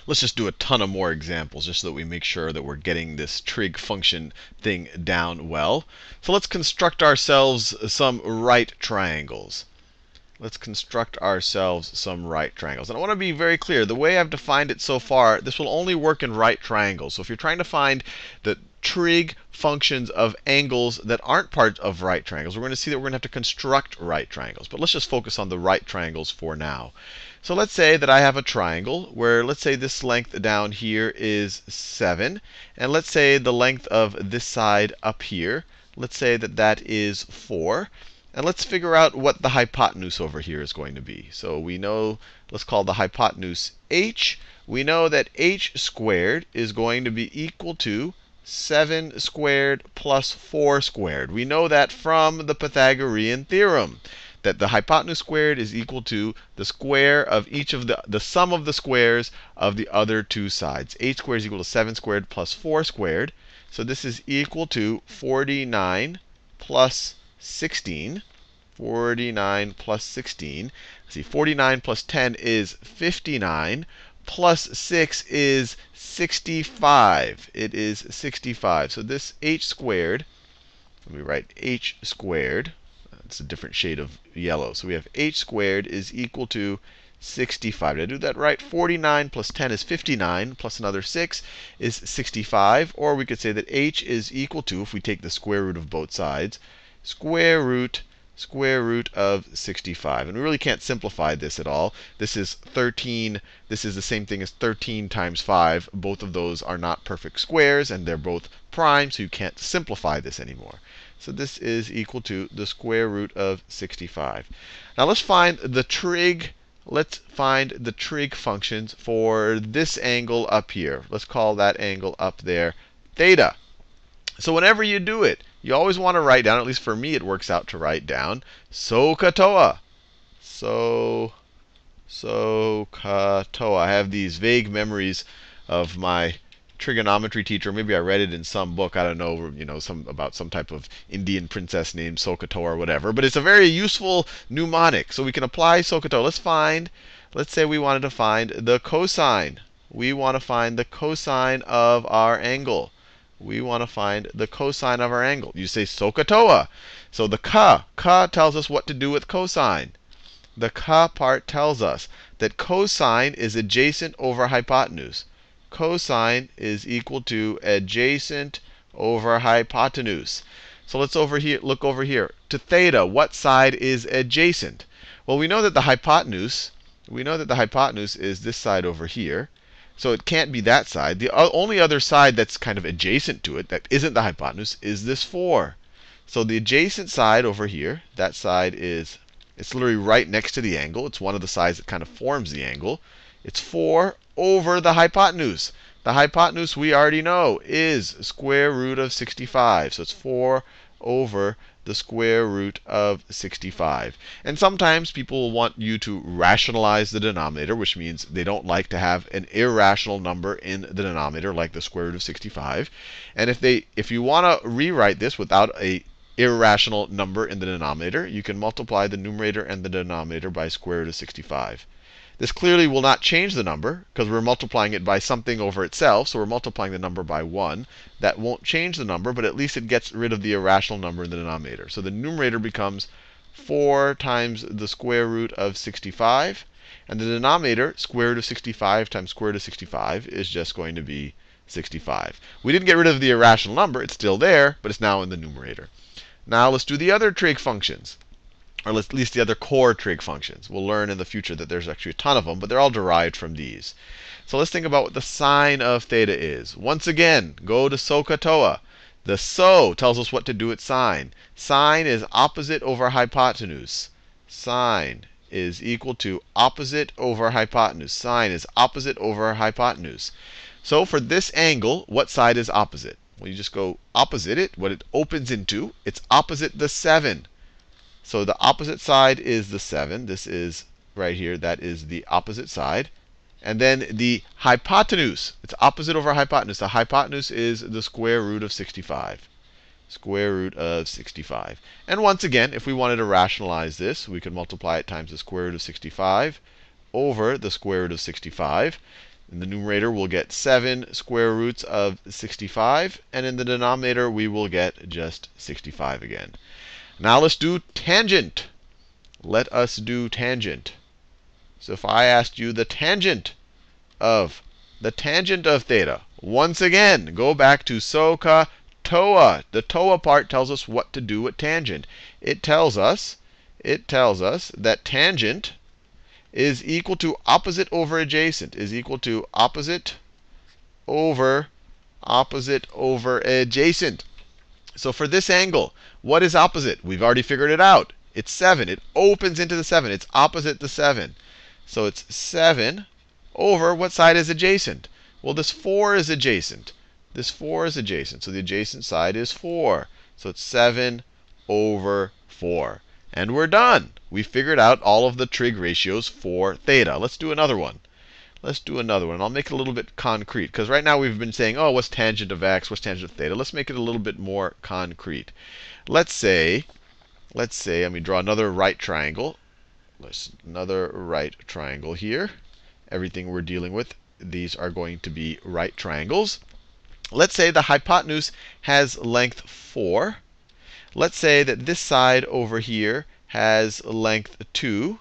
Let's just do a ton of more examples just so that we make sure that we're getting this trig function thing down well. So let's construct ourselves some right triangles. Let's construct ourselves some right triangles. And I want to be very clear. The way I've defined it so far, this will only work in right triangles. So if you're trying to find the trig functions of angles that aren't part of right triangles, we're going to see that we're going to have to construct right triangles. But let's just focus on the right triangles for now. So let's say that I have a triangle where, let's say this length down here is 7. And let's say the length of this side up here, let's say that that is 4. And let's figure out what the hypotenuse over here is going to be. So we know, let's call the hypotenuse h. We know that h squared is going to be equal to 7 squared plus 4 squared. We know that from the Pythagorean theorem, that the hypotenuse squared is equal to the square of each of the sum of the squares of the other two sides. H squared is equal to 7 squared plus 4 squared. So this is equal to 49 plus 16. 49 plus 16. Let's see, 49 plus 10 is 59. Plus 6 is 65. It is 65. So this h squared, let me write h squared. It's a different shade of yellow. So we have h squared is equal to 65. Did I do that right? 49 plus 10 is 59, plus another 6 is 65. Or we could say that h is equal to, if we take the square root of both sides, square root of 65. And we really can't simplify this at all. This is 13. This is the same thing as 13 times 5. Both of those are not perfect squares, and they're both prime, so you can't simplify this anymore. So this is equal to the square root of 65. Now let's find the trig. Let's find the trig functions for this angle up here. Let's call that angle up there theta. So whenever you do it, you always want to write down, at least for me it works out to write down, SOHCAHTOA. SOHCAHTOA. I have these vague memories of my trigonometry teacher. Maybe I read it in some book. I don't know, about some type of Indian princess named SOHCAHTOA or whatever. But it's a very useful mnemonic. So we can apply SOHCAHTOA. Let's say we wanted to find the cosine. We want to find the cosine of our angle. We want to find the cosine of our angle. You say SOHCAHTOA. So the ka tells us what to do with cosine. The ka part tells us that cosine is adjacent over hypotenuse. Cosine is equal to adjacent over hypotenuse. So let's look over here. To theta, what side is adjacent? Well, we know that the hypotenuse is this side over here. So it can't be that side. The only other side that's kind of adjacent to it, that isn't the hypotenuse, is this 4. So the adjacent side over here, that side it's literally right next to the angle. It's one of the sides that kind of forms the angle. It's 4 over the hypotenuse. The hypotenuse, we already know, is square root of 65. So it's 4 over the square root of 65. And sometimes people will want you to rationalize the denominator, which means they don't like to have an irrational number in the denominator, like the square root of 65. And if you want to rewrite this without a irrational number in the denominator, you can multiply the numerator and the denominator by square root of 65. This clearly will not change the number, because we're multiplying it by something over itself. So we're multiplying the number by 1. That won't change the number, but at least it gets rid of the irrational number in the denominator. So the numerator becomes 4 times the square root of 65. And the denominator, square root of 65 times square root of 65, is just going to be 65. We didn't get rid of the irrational number. It's still there, but it's now in the numerator. Now let's do the other trig functions, or at least the other core trig functions. We'll learn in the future that there's actually a ton of them, but they're all derived from these. So let's think about what the sine of theta is. Once again, go to SOHCAHTOA. The SO tells us what to do with sine. Sine is opposite over hypotenuse. Sine is equal to opposite over hypotenuse. Sine is opposite over hypotenuse. So for this angle, what side is opposite? Well, you just go opposite it, what it opens into. It's opposite the 7. So the opposite side is the 7. This is right here. That is the opposite side. And then the hypotenuse. It's opposite over hypotenuse. The hypotenuse is the square root of 65. Square root of 65. And once again, if we wanted to rationalize this, we could multiply it times the square root of 65 over the square root of 65. In the numerator, we'll get 7 square roots of 65. And in the denominator, we will get just 65 again. Now let's do tangent. Let us do tangent. So if I asked you the tangent of theta, once again, go back to SOHCAHTOA. The TOA part tells us what to do with tangent. It tells us that tangent is equal to opposite over adjacent, is equal to opposite over adjacent. So for this angle, what is opposite? We've already figured it out. It's 7. It opens into the 7. It's opposite the 7. So it's 7 over what side is adjacent? Well, this 4 is adjacent. This 4 is adjacent. So the adjacent side is 4. So it's 7 over 4. And we're done. We figured out all of the trig ratios for theta. Let's do another one. Let's do another one. I'll make it a little bit concrete. Because right now we've been saying, oh, what's tangent of x? What's tangent of theta? Let's make it a little bit more concrete. Let's say, let me draw another right triangle. Another right triangle here. Everything we're dealing with, these are going to be right triangles. Let's say the hypotenuse has length 4. Let's say that this side over here has length 2.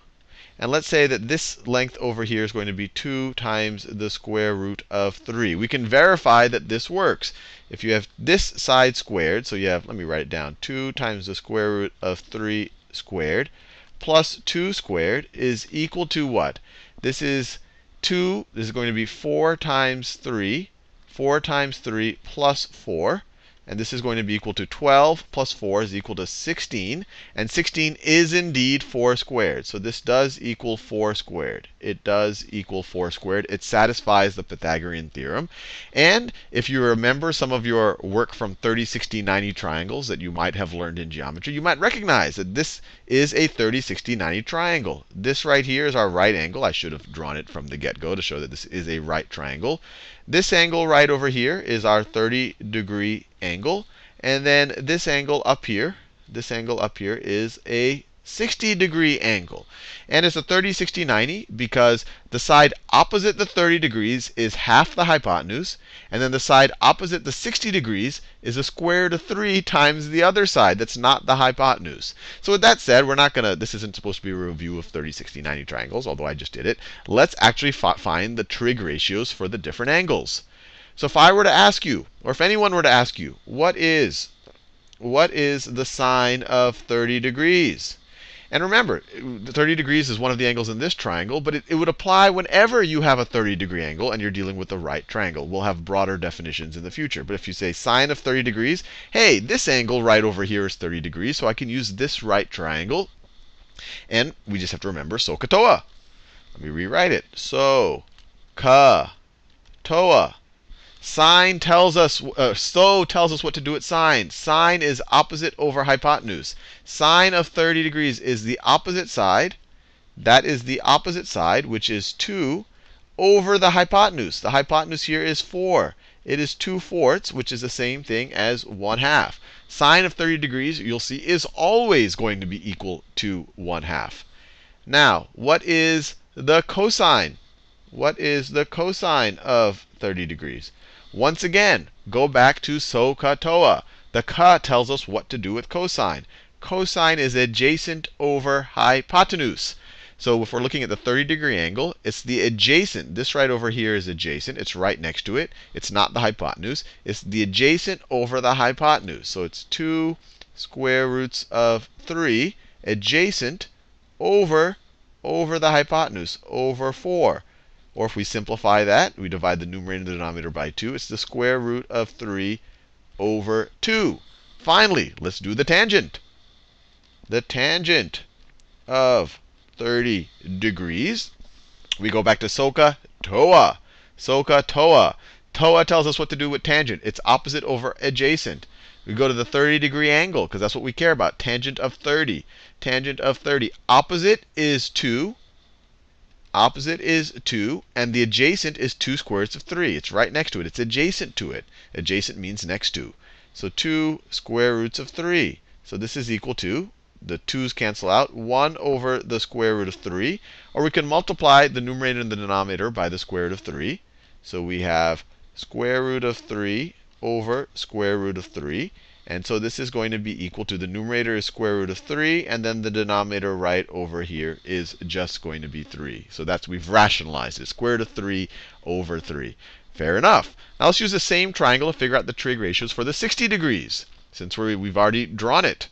And let's say that this length over here is going to be 2 times the square root of 3. We can verify that this works. If you have this side squared, so you have, let me write it down, 2 times the square root of 3 squared plus 2 squared is equal to what? This is going to be 4 times 3. 4 times 3 plus 4. And this is going to be equal to 12 plus 4 is equal to 16. And 16 is indeed 4 squared. So this does equal 4 squared. It does equal 4 squared. It satisfies the Pythagorean theorem. And if you remember some of your work from 30, 60, 90 triangles that you might have learned in geometry, you might recognize that this is a 30, 60, 90 triangle. This right here is our right angle. I should have drawn it from the get-go to show that this is a right triangle. This angle right over here is our 30-degree angle. And then this angle up here is a 60-degree angle. And it's a 30, 60, 90 because the side opposite the 30 degrees is half the hypotenuse. And then the side opposite the 60 degrees is a square root of 3 times the other side that's not the hypotenuse. So with that said, we're not going to, this isn't supposed to be a review of 30, 60, 90 triangles, although I just did it. Let's actually find the trig ratios for the different angles. So if I were to ask you, or if anyone were to ask you, what is the sine of 30 degrees? And remember, 30 degrees is one of the angles in this triangle, but it would apply whenever you have a 30-degree angle and you're dealing with a right triangle. We'll have broader definitions in the future. But if you say sine of 30 degrees, hey, this angle right over here is 30 degrees, so I can use this right triangle. And we just have to remember SOHCAHTOA. Let me rewrite it. SOHCAHTOA. Sine tells us, tells us what to do with sine. Sine is opposite over hypotenuse. Sine of 30 degrees is the opposite side. That is the opposite side, which is 2 over the hypotenuse. The hypotenuse here is 4. It is 2/4, which is the same thing as 1/2. Sine of 30 degrees, you'll see, is always going to be equal to 1/2. Now, what is the cosine? What is the cosine of 30 degrees? Once again, go back to SOHCAHTOA. The ka tells us what to do with cosine. Cosine is adjacent over hypotenuse. So if we're looking at the 30-degree angle, it's the adjacent. This right over here is adjacent. It's right next to it. It's not the hypotenuse. It's the adjacent over the hypotenuse. So it's 2 square roots of 3 adjacent over the hypotenuse, over 4. Or if we simplify that, we divide the numerator and the denominator by 2. It's the square root of 3 over 2. Finally, let's do the tangent. The tangent of 30 degrees. We go back to SOHCAHTOA. SOHCAHTOA. TOA tells us what to do with tangent. It's opposite over adjacent. We go to the 30-degree angle, because that's what we care about. Tangent of 30. Tangent of 30. Opposite is 2. Opposite is 2, and the adjacent is 2 square roots of 3. It's right next to it. It's adjacent to it. Adjacent means next to. So 2 square roots of 3. So this is equal to, the 2's cancel out, 1 over the square root of 3. Or we can multiply the numerator and the denominator by the square root of 3. So we have square root of 3 over square root of 3. And so this is going to be equal to the numerator is square root of 3, and then the denominator right over here is just going to be 3. So that's, we've rationalized it. Square root of 3 over 3. Fair enough. Now let's use the same triangle to figure out the trig ratios for the 60 degrees, since we've already drawn it.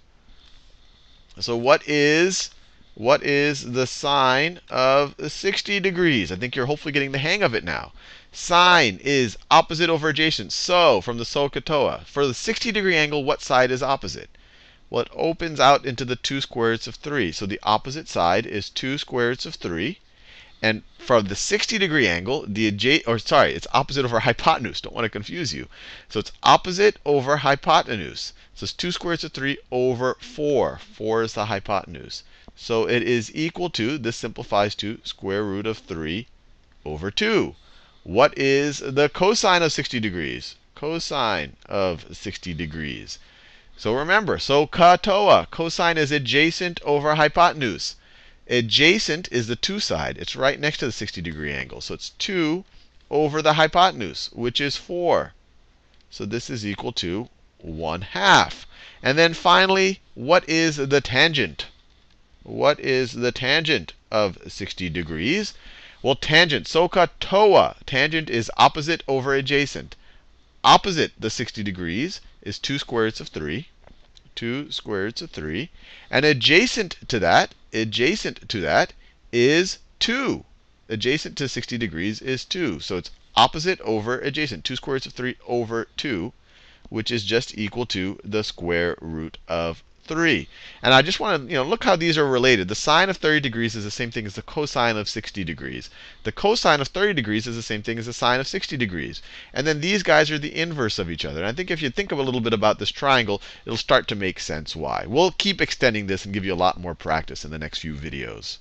So what is the sine of 60 degrees? I think you're hopefully getting the hang of it now. Sine is opposite over adjacent. So from the SOHCAHTOA, for the 60-degree angle, what side is opposite? Well, it opens out into the 2 square roots of 3. So the opposite side is 2 square roots of 3. And for the 60-degree angle, it's opposite over hypotenuse. Don't want to confuse you. So it's opposite over hypotenuse. So it's 2 square roots of 3 over 4. 4 is the hypotenuse. So it is equal to, this simplifies to square root of 3 over 2. What is the cosine of 60 degrees? Cosine of 60 degrees. So remember, SOHCAHTOA, cosine is adjacent over hypotenuse. Adjacent is the 2 side. It's right next to the 60-degree angle. So it's 2 over the hypotenuse, which is 4. So this is equal to 1/2. And then finally, what is the tangent? What is the tangent of 60 degrees? Well, tangent, SOHCAHTOA, tangent is opposite over adjacent. Opposite the 60 degrees is 2 square roots of 3. 2 square roots of 3. And adjacent to that is 2. Adjacent to 60 degrees is 2. So it's opposite over adjacent. 2 square roots of 3 over 2, which is just equal to the square root of 3. And I just want to, look how these are related. The sine of 30 degrees is the same thing as the cosine of 60 degrees. The cosine of 30 degrees is the same thing as the sine of 60 degrees. And then these guys are the inverse of each other. And I think if you think a little bit about this triangle, it'll start to make sense why. We'll keep extending this and give you a lot more practice in the next few videos.